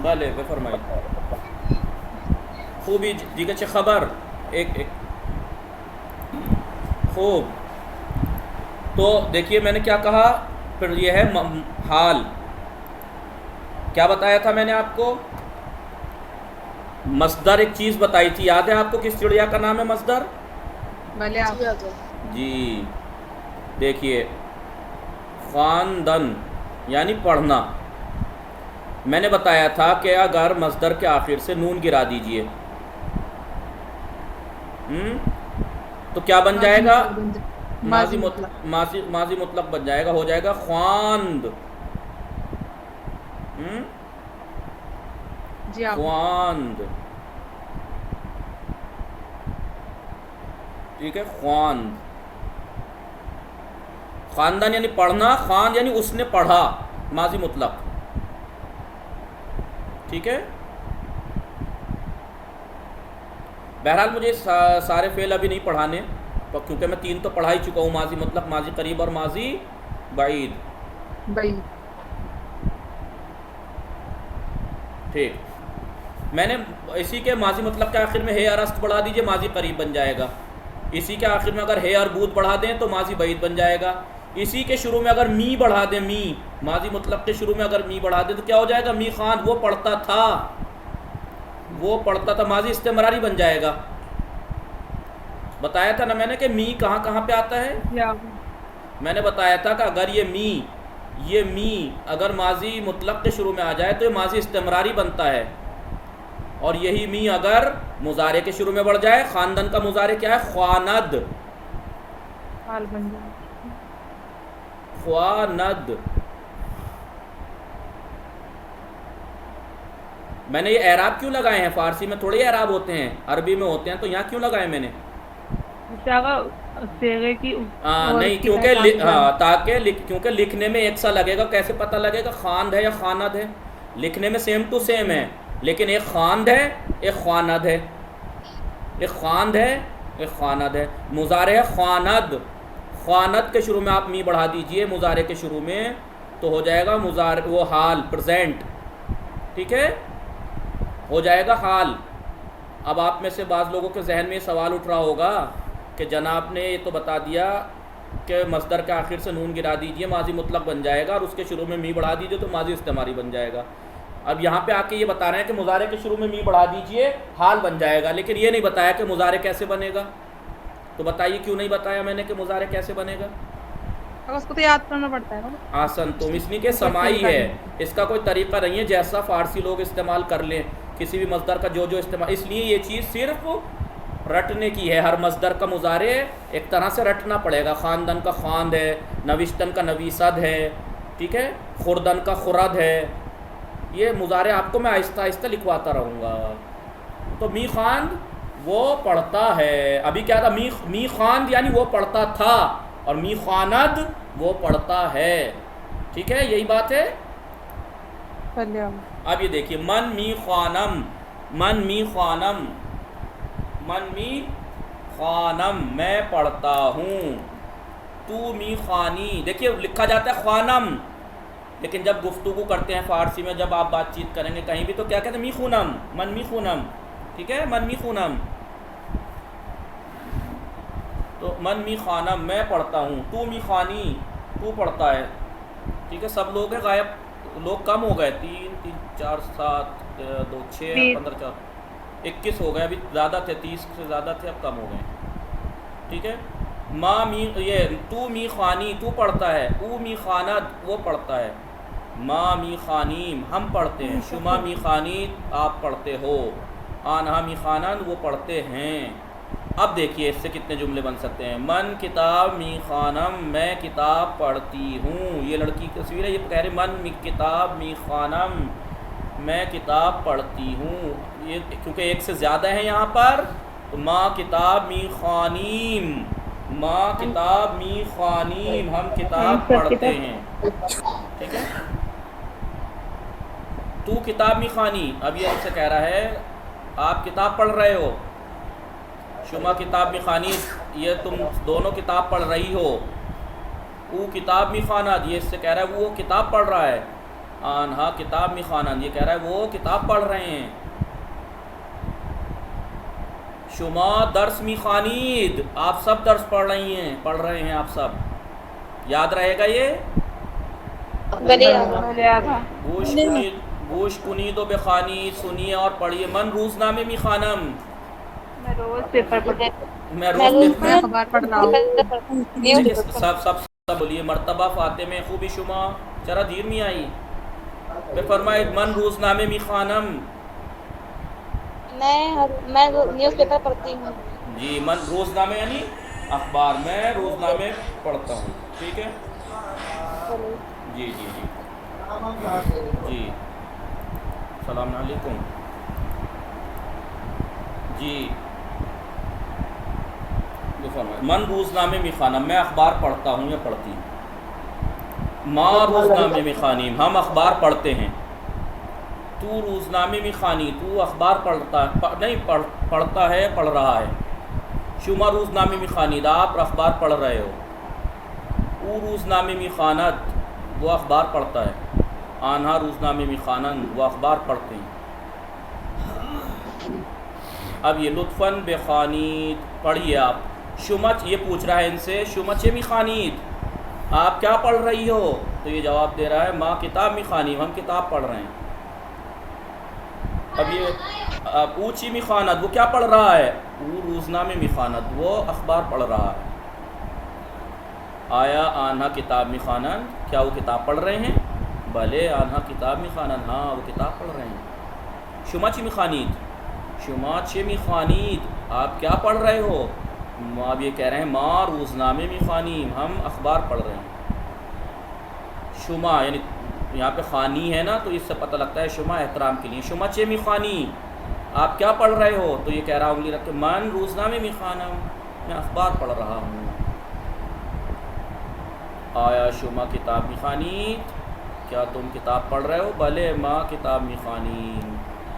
بله بفرمایید. خوبی دیگه چه خبر. ایک خوب. تو دیکھیے میں نے کیا کہا. پھر یہ ہے حال. کیا بتایا تھا میں نے آپ کو. مصدر ایک چیز بتائی تھی، یاد ہے آپ کو کس چڑیا کا نام ہے مصدر.
بھلے آپ
جی دیکھیے خواندن یعنی پڑھنا. میں نے بتایا تھا کہ اگر مصدر کے آخر سے نون گرا دیجئے تو کیا بن جائے گا. ماضی مطلق بن جائے گا. ہو جائے گا خواند.
جی آپ
خواند. ٹھیک ہے. خواند. خواندن یعنی پڑھنا. خواند یعنی اس نے پڑھا. ماضی مطلق. ٹھیک ہے. بہرحال مجھے سارے فعل ابھی نہیں پڑھانے کیونکہ میں 3 تو پڑھا ہی چکا ہوں. ماضی مطلق، ماضی قریب اور ماضی بعید.
بھائی
ٹھیک. میں نے اسی کے ماضی مطلق کے آخر میں ہے اور است بڑھا دیجئے، ماضی قریب بن جائے گا. اسی کے آخر میں اگر ہے اور بود بڑھا دیں تو ماضی بعید بن جائے گا. اسی کے شروع میں اگر می بڑھا دیں، می ماضی مطلق کے شروع میں اگر می بڑھا دیں تو کیا ہو جائے گا. می خان وہ پڑھتا تھا، وہ پڑھتا تھا. ماضی استمراری بن جائے گا. بتایا تھا نا میں نے کہ می کہاں کہاں پہ آتا ہے. میں نے بتایا تھا کہ اگر یہ می اگر ماضی مطلق کے شروع میں آ جائے تو یہ ماضی استمراری بنتا ہے. اور یہی می اگر مضارع کے شروع میں بڑھ جائے. خاندان کا مضارع کیا ہے. خواند.
حال بن جائے.
خواند. میں نے یہ اعراب کیوں لگائے ہیں. فارسی میں تھوڑے اعراب ہوتے ہیں، عربی میں ہوتے ہیں. تو یہاں کیوں لگائے میں نے. نہیں کیونکہ لکھنے میں ایک سا لگے گا. کیسے پتہ لگے گا خواند ہے یا خواند ہے. لکھنے میں سیم ٹو سیم ہے، لیکن ایک خواند ہے ایک خواند ہے. ایک خواند ہے ایک خواند ہے. مضارع ہے خواند. خواند کے شروع میں آپ می بڑھا دیجئے مضارع کے شروع میں تو ہو جائے گا مضارع وہ حال پریزنٹ. ٹھیک ہے. ہو جائے گا حال. اب آپ میں سے بعض لوگوں کے ذہن میں یہ سوال اٹھ رہا ہوگا کہ جناب نے یہ تو بتا دیا کہ مصدر کے آخر سے نون گرا دیجئے ماضی مطلق بن جائے گا اور اس کے شروع میں می بڑھا دیجئے تو ماضی استمراری بن جائے گا. اب یہاں پہ آ کے یہ بتا رہے ہیں کہ مضارع کے شروع میں می بڑھا دیجئے حال بن جائے گا، لیکن یہ نہیں بتایا کہ مضارع کیسے بنے گا. تو بتائیے کیوں نہیں بتایا میں نے کہ مضارع کیسے بنے گا؟
اس کو تو یاد کرنا پڑتا ہے.
آسن تم اس لیے کہ سماعی ہے، اس کا کوئی طریقہ نہیں ہے جیسا فارسی لوگ استعمال کر لیں کسی بھی مصدر کا جو استعمال. اس لیے یہ چیز صرف رٹنے کی ہے. ہر مصدر کا مضارع ایک طرح سے رٹنا پڑے گا. خاندن کا خواند ہے، نوشتن کا نویسد ہے، ٹھیک ہے، خوردن کا خورد ہے. یہ مضارع آپ کو میں آہستہ آہستہ لکھواتا رہوں گا. تو می خواند وہ پڑھتا ہے. ابھی کیا تھا؟ می خواند یعنی وہ پڑھتا تھا، اور می خواند وہ پڑھتا ہے. ٹھیک ہے، یہی بات ہے. اب یہ دیکھیے من می خوانم، من می خوانم، من می خوانم میں پڑھتا ہوں. تو می خوانی، دیکھیے لکھا جاتا ہے خوانم، لیکن جب گفتگو کرتے ہیں فارسی میں، جب آپ بات چیت کریں گے کہیں بھی تو کیا کہتے ہیں؟ می خونم، من می خونم. ٹھیک ہے، من می خونم. تو من می خوانم میں پڑھتا ہوں. تو می خوانی تو پڑھتا ہے. ٹھیک ہے، سب لوگ ہیں غائب، لوگ کم ہو گئے. 3 3 4 7 2 6 15 4 21 ہو گئے. ابھی زیادہ تھے، 30 سے زیادہ تھے، اب کم ہو گئے. ٹھیک ہے، ما می یہ تو می خوانی تو پڑھتا ہے. او می خواند وہ پڑھتا ہے. ما می خوانیم ہم پڑھتے ہیں. شما می خوانید آپ پڑھتے ہو. آنہا می خوانند وہ پڑھتے ہیں. اب دیکھیے اس سے کتنے جملے بن سکتے ہیں. من کتاب می خوانم میں کتاب پڑھتی ہوں. یہ لڑکی کی تصویر ہے، یہ کہہ رہے من کتاب می خوانم میں کتاب پڑھتی ہوں. یہ کیونکہ ایک سے زیادہ ہیں یہاں پر، تو ما کتاب می خوانیم، ما کتاب می خوانیم ہم کتاب پڑھتے ہیں. ٹھیک ہے، تو کتاب می خوانی. اب یہ ہم سے کہہ رہا ہے آپ کتاب پڑھ رہے ہو. شما کتاب می خوانید یہ تم دونوں کتاب پڑھ رہی ہو. او کتاب می خوانند یہ اس سے کہہ رہا ہے وہ کتاب پڑھ رہا ہے. آنہا کتاب می خوانند یہ کہہ رہا ہے وہ کتاب پڑھ رہے ہیں. شما درس می خوانید آپ سب درس پڑھ رہے ہیں آپ سب. یاد رہے گا یہ. گوش کنید و بخوانید سنیے اور پڑھیے. من روزنامے می خوانم
میں روز پیپر پڑھتی
میں روز
میں اخبار پڑھ رہا ہوں.
سب بولیے. مرتبہ فاطمہ خوبی شما چرا دیر میں آئی. میں فرمائے من روزنامے می خوانم
میں نیوز پیپر پڑھتی ہوں.
جی، من روزنامے یعنی اخبار، میں روزنامے پڑھتا ہوں. ٹھیک ہے، جی جی جی جی السلام علیکم. جی من روزنامے می خوانم میں اخبار پڑھتا ہوں یا پڑھتی ہوں. ما روزنامے می خوانیم ہم اخبار پڑھتے ہیں. تو روزنامے می خوانی تو اخبار پڑھتا ہے پڑھ رہا ہے. شما روزنامے می خوانید آپ اخبار پڑھ رہے ہو. او روزنامے می خواند وہ اخبار پڑھتا ہے. آنہا روزنامے می خوانند وہ اخبار پڑھتے ہیں. اب یہ لطفاً بخوانید پڑھیے آپ. شمچ یہ پوچھ رہا ہے ان سے شمچ می خوانید آپ کیا پڑھ رہی ہو. تو یہ جواب دے رہا ہے ماں کتاب می خوانیم ہم کتاب پڑھ رہے ہیں. اب یہ اوچی می خواند وہ کیا پڑھ رہا ہے. او روزنامے می خواند وہ اخبار پڑھ رہا ہے. آیا آنہا کتاب می خوانند کیا وہ کتاب پڑھ رہے ہیں. بھلے آنہا کتاب می خوانند ہاں وہ کتاب پڑھ رہے ہیں. شمچ می خوانید شما چھ می خوانید آپ کیا پڑھ رہے ہو. اب یہ کہہ رہے ہیں ما روزنامے می خوانیم ہم اخبار پڑھ رہے ہیں. شما یعنی یہاں پہ خوانی ہے نا تو اس سے پتہ لگتا ہے شما احترام کے لیے. شما چھ می خوانی آپ کیا پڑھ رہے ہو. تو یہ کہہ رہا ہوں انگلی رکھ کے من روزنامے می خوانم میں اخبار پڑھ رہا ہوں. آیا شما کتاب می خوانید کیا تم کتاب پڑھ رہے ہو. بھلے ما کتاب می خوانیم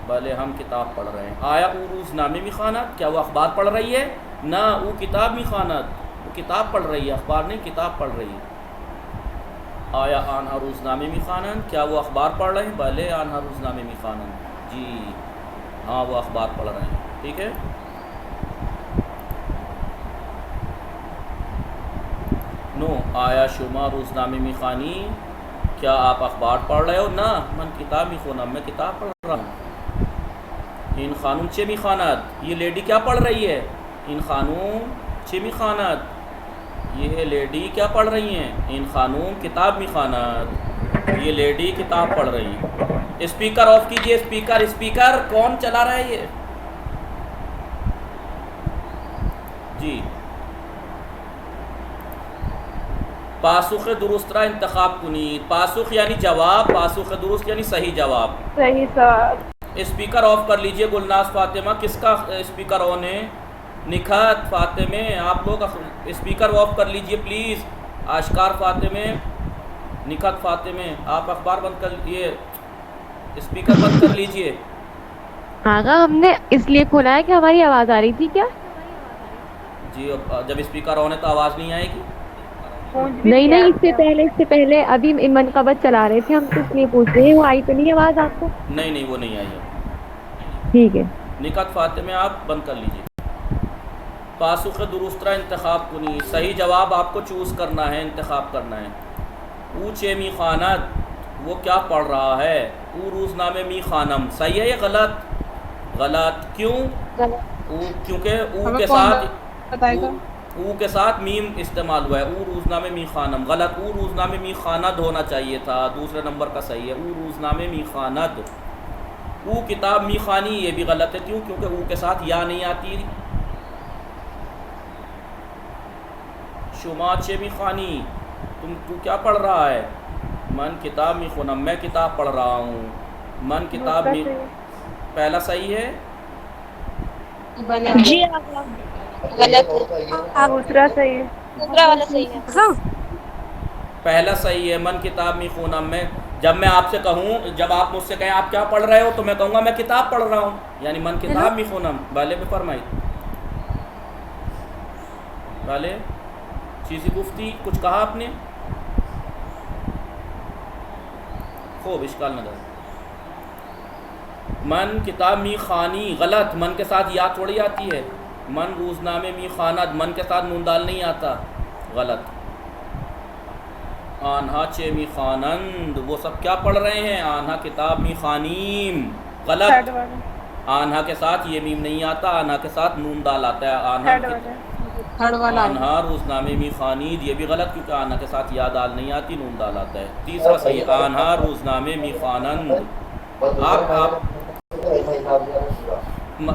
بھلے ہم کتاب پڑھ رہے ہیں. آیا او روزنامے می خوانند کیا وہ اخبار پڑھ رہی ہے. نہ او کتاب می خوانند وہ کتاب پڑھ رہی ہے اخبار نہیں کتاب پڑھ رہی ہے. آیا آنہا روزنامے می خوانند کیا وہ اخبار پڑھ رہے ہیں. بھلے آنہا روزنامے می خوانند جی ہاں وہ اخبار پڑھ رہے ہیں. ٹھیک ہے. نو آیا شما روزنامے می خوانی کیا آپ اخبار پڑھ رہے ہو؟ نہ، من کتاب میخونم، میں کتاب پڑھ رہا ہوں. این خانوم چه میخواند، یہ لیڈی کیا پڑھ رہی ہے؟ این خانوم چه میخواند، یہ لیڈی کیا پڑھ رہی ہیں؟ این خانوم کتاب میخواند، یہ لیڈی کتاب پڑھ رہی ہیں. اسپیکر آف کیجئے، اسپیکر کون چلا رہا ہے یہ؟ جی. پاسخ درست را انتخاب کنید. پاسخ یعنی جواب، پاسخ درست یعنی صحیح جواب.
صحیح سوال.
اسپیکر آف کر لیجئے. گلناز فاطمہ، کس کا اسپیکر آن ہے؟ نکھت فاطمہ، آپ لوگ اسپیکر آف کر لیجئے پلیز. آشکار فاطمہ، نکھت فاطمہ، آپ اخبار بند کر لیجئے، اسپیکر بند کر لیجئے.
آغا ہم نے اس لیے کھولا ہے کہ ہماری آواز آ رہی تھی کیا؟
جی، جب اسپیکر آن ہے تو آواز نہیں آئے گی.
نہیں، اس سے پہلے ابھی منقبت چلا رہے تھے ہم، تو اس لیے پوچھ رہے ہیں وہ آئی تو نہیں آواز آپ کو؟
نہیں وہ نہیں آئی ہے.
ٹھیک ہے.
نکھت فاطمہ، آپ بند کر لیجئے. پاسخ درست را انتخاب کنی، صحیح جواب آپ کو چوز کرنا ہے، انتخاب کرنا ہے. او چے می خواند، وہ کیا پڑھ رہا ہے؟ او روزنامے می خوانم. صحیح ہے یا غلط؟ غلط. کیوں؟ کیونکہ او کے ساتھ او کے ساتھ میم استعمال ہوا ہے. او روزنامے می خوانم غلط. او روزنامے می خواند ہونا چاہیے تھا، دوسرے نمبر کا صحیح ہے. او روزنامے می خواند. او کتاب می خوانی، یہ بھی غلط ہے. کیوں؟ کیونکہ او کے ساتھ یا نہیں آتی. شما چے می خوانی، تو کیا پڑھ رہا ہے؟ من کتاب می خونم، میں کتاب پڑھ رہا ہوں. من کتاب می، پہلا صحیح ہے.
جی آغا
غلط
دوسرا صحیح ہے.
دوسرا والا صحیح ہے.
ہاں
پہلا صحیح ہے. من کتاب می خونم. میں جب میں آپ سے کہوں، جب آپ مجھ سے کہیں آپ کیا پڑھ رہے ہو، تو میں کہوں گا میں کتاب پڑھ رہا ہوں، یعنی من کتاب می خونم. بھلے میں فرمائی بھلے چیزی گفتی، کچھ کہا آپ نے؟ خوب، اشکال نظر. من کتاب می خوانی غلط. من کے ساتھ یا تھوڑی آتی ہے. من روزنامے می خواند، من کے ساتھ نون دال نہیں آتا، غلط. آنہا چے می خوانند، وہ سب کیا پڑھ رہے ہیں؟ آنہا کتاب می خوانیم، غلط. آنہا کے ساتھ یہ میم نہیں آتا، آنہا کے ساتھ نون دال آتا ہے. آنہا روزنامے می خوانید، یہ بھی غلط، کیونکہ آنہا کے ساتھ یا دال نہیں آتی، نون دال آتا ہے. تیسرا صحیح، آنہا روزنامے می خوانند. آپ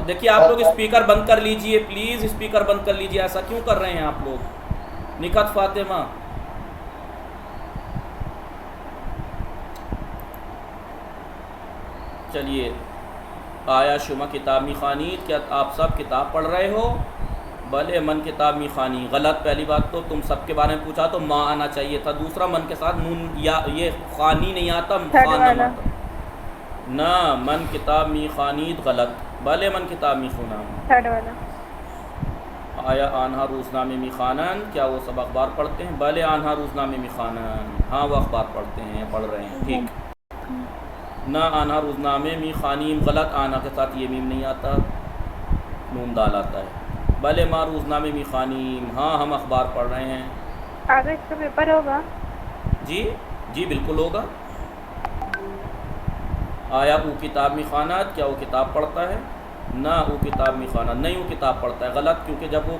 دیکھیے، آپ لوگ اسپیکر بند کر لیجئے پلیز، اسپیکر بند کر لیجئے. ایسا کیوں کر رہے ہیں آپ لوگ؟ نکھت فاطمہ، چلیے. آیا شما کتاب می خوانید، کیا آپ سب کتاب پڑھ رہے ہو؟ بھلے. من کتاب می خوانی، غلط. پہلی بات تو تم سب کے بارے میں پوچھا تو ماں آنا چاہیے تھا. دوسرا، من کے ساتھ نون یا یہ خوانی نہیں آتا، خوانم آتا. نہ، من کتاب می خوانید غلط. بھلے من کتاب می خونم. آیا آنہا روزنامے می خوانن، کیا وہ سب اخبار پڑھتے ہیں؟ بھلے آنہا روزنامے می خوانن، ہاں وہ اخبار پڑھتے ہیں، پڑھ رہے ہیں. ٹھیک. نہ، آنہا روزنامے می خوانیم غلط. آنہا کے ساتھ یہ میم نہیں آتا، نون دال آتا ہے. بھلے ماں روزنامے می خوانیم، ہاں ہم اخبار پڑھ رہے ہیں.
آگے اس کا پیپر ہوگا؟
جی بالکل ہوگا. آیا او کتاب می خوانات، کیا وہ کتاب پڑھتا ہے؟ نہ، او کتاب می خوانات نہیں، وہ کتاب پڑھتا ہے، غلط. کیونکہ جب وہ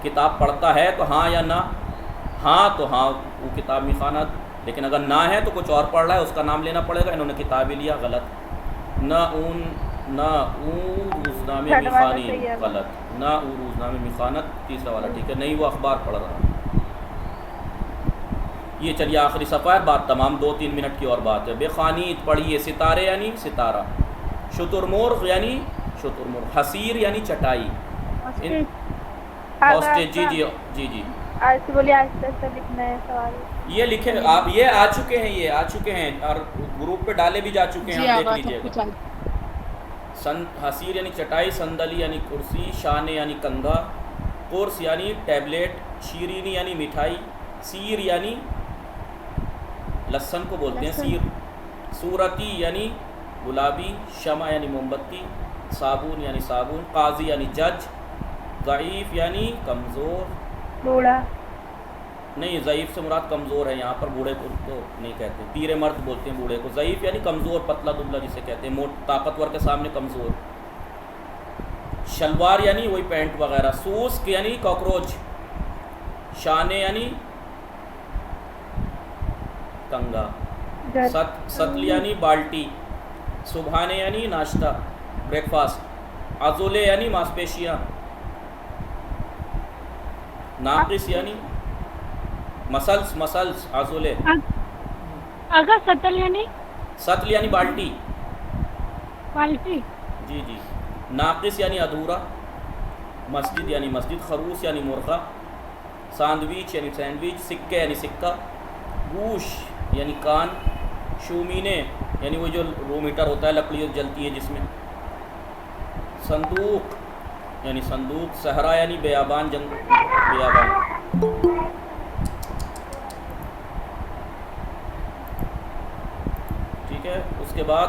کتاب پڑھتا ہے تو ہاں یا نہ، ہاں تو ہاں وہ کتاب می خوانات. لیکن اگر نہ ہے تو کچھ اور پڑھ رہا ہے، اس کا نام لینا پڑے گا. انہوں نے کتاب ہی لیا، غلط. نہ اون روزنامے می خوانیم، غلط. نہ او روزنامے می خوانت، تیسرا والا ٹھیک ہے. نہیں، وہ اخبار پڑھ رہا ہے. یہ چلیے آخری صفحہ ہے، بات تمام. 2-3 منٹ کی اور بات ہے. بے خوانید پڑھیے. ستارے یعنی ستارہ، شترمرغ یعنی شترمرغ، حسیر یعنی چٹائی. ہاسٹیج. جی
آج سے بولیے، آج سے لکھنا ہے سوال.
یہ لکھے آپ، یہ آ چکے ہیں اور گروپ پہ ڈالے بھی جا چکے ہیں، آپ دیکھ لیجیے گا. حسیر یعنی چٹائی، صندلی یعنی کرسی، شانے یعنی کنگھا، قرص یعنی ٹیبلیٹ، شیرینی یعنی مٹھائی، سیر یعنی لہسن کو بولتے ہیں سیر، صورتی یعنی گلابی، شمع یعنی موم بتی، صابن یعنی صابن، قاضی یعنی جج، ضعیف یعنی کمزور،
بوڑھا،
نہیں، ضعیف سے مراد کمزور ہے، یہاں پر بوڑھے کو تو نہیں کہتے، پیر مرد بولتے ہیں بوڑھے کو، ضعیف یعنی کمزور، پتلا دبلا جسے کہتے ہیں، طاقتور کے سامنے کمزور۔ شلوار یعنی وہی پینٹ وغیرہ، سوسک یعنی کاکروچ، شانے یعنی کنگا، ستل یعنی بالٹی، صبحانے یعنی ناشتہ بریک فاسٹ، عضلے یعنی ماس پیشیاں، ناقص یعنی مسلس عضلے،
آگا سطل یعنی
ستل یعنی بالٹی،
بالٹی،
جی جی، ناقص یعنی ادھورا، مسجد یعنی مسجد، خروس یعنی مرغہ، ساندویچ یعنی سینڈوچ، سکے یعنی سکہ، گوش یعنی کان، شومینے یعنی وہ جو روم ہیٹر ہوتا ہے لکڑی جلتی ہے جس میں، صندوق یعنی صندوق، صحرا یعنی بیابان، بیابان۔ ٹھیک ہے، اس کے بعد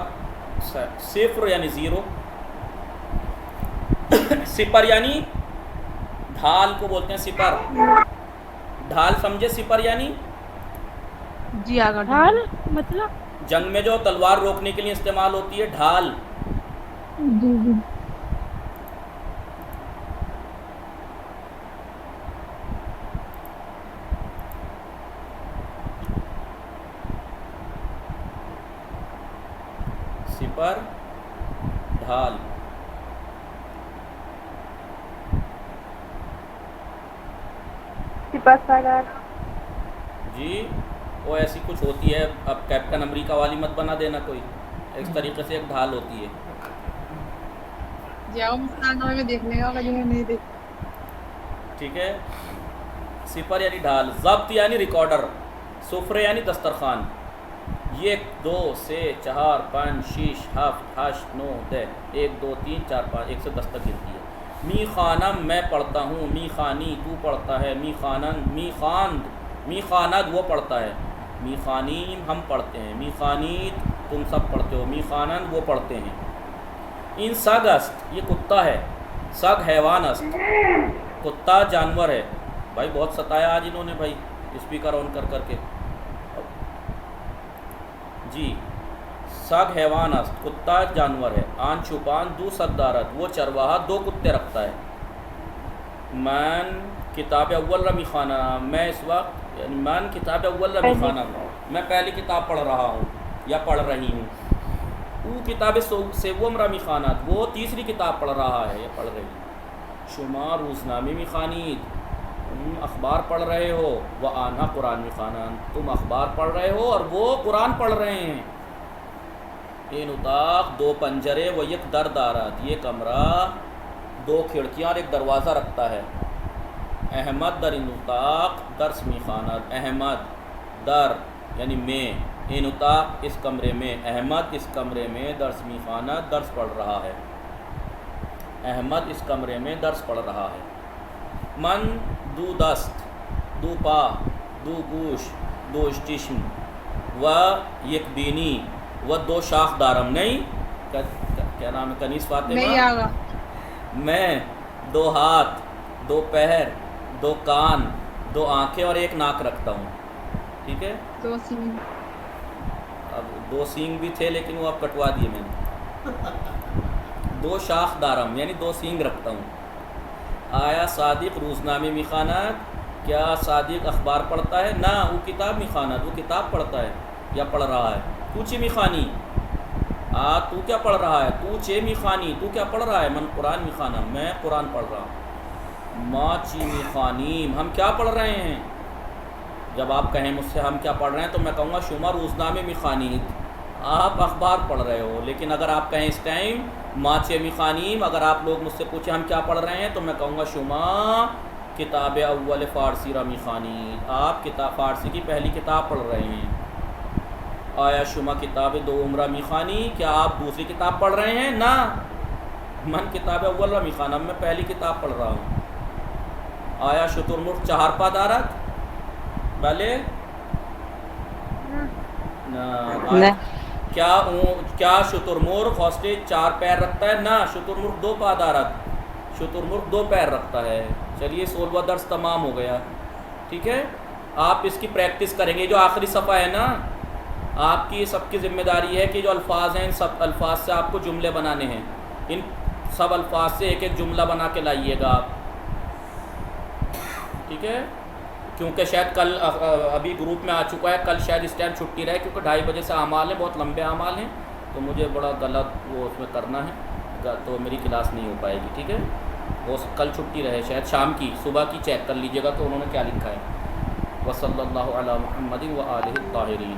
صفر یعنی زیرو، سپر یعنی ڈھال کو بولتے ہیں سپر، ڈھال سمجھے، سپر یعنی
جی آگا
ڈھال مطلب
جنگ میں جو تلوار روکنے کے لیے استعمال ہوتی ہے، ڈھال۔
جی جی
سپر، ڈھال۔
سپہ سالار،
جی وہ ایسی کچھ ہوتی ہے، اب کیپٹن امریکہ والی مت بنا دینا کوئی، اس طریقے سے ایک ڈھال ہوتی ہے۔
جی آگا مستانہ میں دیکھنے کا جو نہیں دیکھ۔
ٹھیک ہے، سپر یعنی ڈھال، ضبط یعنی ریکارڈر، سفرے یعنی دسترخوان، 1 2 3 4 5 6 7 8 9 10، 1 2 3 4 5، 1 سے 10 تک گنتی ہے۔ می خانم میں پڑھتا ہوں، می خانی تو پڑھتا ہے، می خانند، می خاند، می خاند وہ پڑھتا ہے، می خانیم ہم پڑھتے ہیں، می خانید تم سب پڑھتے ہو، می خانند وہ پڑھتے ہیں۔ ان سگ است یہ کتا ہے، سگ حیوان است کتا جانور ہے۔ بھائی بہت ستایا آج انہوں نے بھائی اسپیکر آن کر کر کے۔ جی، سگ حیوان است کتا جانور ہے، آن چھپان دو سگ دارد وہ چرواہا 2 کتے رکھتا ہے۔ من کتاب اول رمی خانہ، میں اس وقت یعنی من کتاب اول رمی خانہ، میں پہلی کتاب پڑھ رہا ہوں یا پڑھ رہی ہوں۔ او کتاب سوم رمی خانات وہ تیسری کتاب پڑھ رہا ہے یا پڑھ رہی ہے۔ شما روزنامے میں خانید تم اخبار پڑھ رہے ہو، وہ آنہا قرآن میں خانان تم اخبار پڑھ رہے ہو اور وہ قرآن پڑھ رہے ہیں۔ این اتاق 2 پنجرے و 1 در دارد یہ کمرہ 2 کھڑکیاں اور 1 دروازہ رکھتا ہے۔ احمد در ان اتاق درس می خواند، احمد در یعنی میں، ان اتاق اس کمرے میں، احمد اس کمرے میں درس می خواند درس پڑھ رہا ہے، احمد اس کمرے میں درس پڑھ رہا ہے۔ من 2 دست 2 پا 2 گوش 2 چشم و 1 بینی و 2 شاخ دارم، نہیں کیا نام ہے کنیز فاطمہ،
نہیں آگا،
میں 2 ہاتھ 2 پیر 2 کان 2 آنکھیں اور 1 ناک رکھتا ہوں۔ ٹھیک ہے،
2 سینگ،
اب 2 سینگ بھی تھے لیکن وہ اب کٹوا دیے میں نے۔ 2 شاخ دارم یعنی 2 سینگ رکھتا ہوں۔ آیا صادق روزنامے میں خانات، کیا صادق اخبار پڑھتا ہے؟ نہ، وہ کتاب میں خانات وہ کتاب پڑھتا ہے یا پڑھ رہا ہے۔ تو چی می خانی، تو کیا پڑھ رہا ہے؟ تو چے می خانی تو کیا پڑھ رہا ہے؟ من قرآن می خانہ میں قرآن پڑھ رہا ہوں۔ ما چی می خانیم ہم کیا پڑھ رہے ہیں؟ جب آپ کہیں مجھ سے ہم کیا پڑھ رہے ہیں تو میں کہوں گا شما روزنامے می خانید، آپ اخبار پڑھ رہے ہو۔ لیکن اگر آپ کہیں اس ٹائم ما چے می خانیم، اگر آپ لوگ مجھ سے پوچھیں ہم کیا پڑھ رہے ہیں تو میں کہوں گا شما کتاب اول فارسی رمی خانید، آپ کتاب فارسی کی پہلی کتاب پڑھ رہے ہیں۔ آیا شما کتاب 2 رمی خانی، کیا آپ دوسری کتاب پڑھ رہے ہیں؟ نہ، من کتاب اول رمی خانہ میں پہلی کتاب پڑھ رہا ہوں۔ آیا شتر مرغ 4 پا دارد؟ بلے نہ۔ کیا شتر مرغ ہاسٹیج 4 پیر رکھتا ہے؟ نہ، شتر مرغ 2 پا دارد، شتر مرغ 2 پیر رکھتا ہے۔ چلیے 16واں درس تمام ہو گیا، ٹھیک ہے۔ آپ اس کی پریکٹس کریں گے. جو آخری صفحہ ہے نا، آپ کی سب کی ذمہ داری ہے کہ جو الفاظ ہیں ان سب الفاظ سے آپ کو جملے بنانے ہیں. ان سب الفاظ سے ایک ایک جملہ بنا کے لائیے گا آپ. ٹھیک ہے؟ کیونکہ شاید کل ابھی گروپ میں آ چکا ہے، کل شاید اس ٹائم چھٹی رہے کیونکہ 2:30 بجے سے اعمال ہیں، بہت لمبے اعمال ہیں، تو مجھے بڑا غلط وہ اس میں کرنا ہے، تو میری کلاس نہیں ہو پائے گی. ٹھیک ہے؟ وہ کل چھٹی رہے، شاید شام کی، صبح کی چیک کر لیجیے گا کہ انہوں نے کیا لکھا ہے. وصلی اللہ علی محمد و آلہ الطاہرین.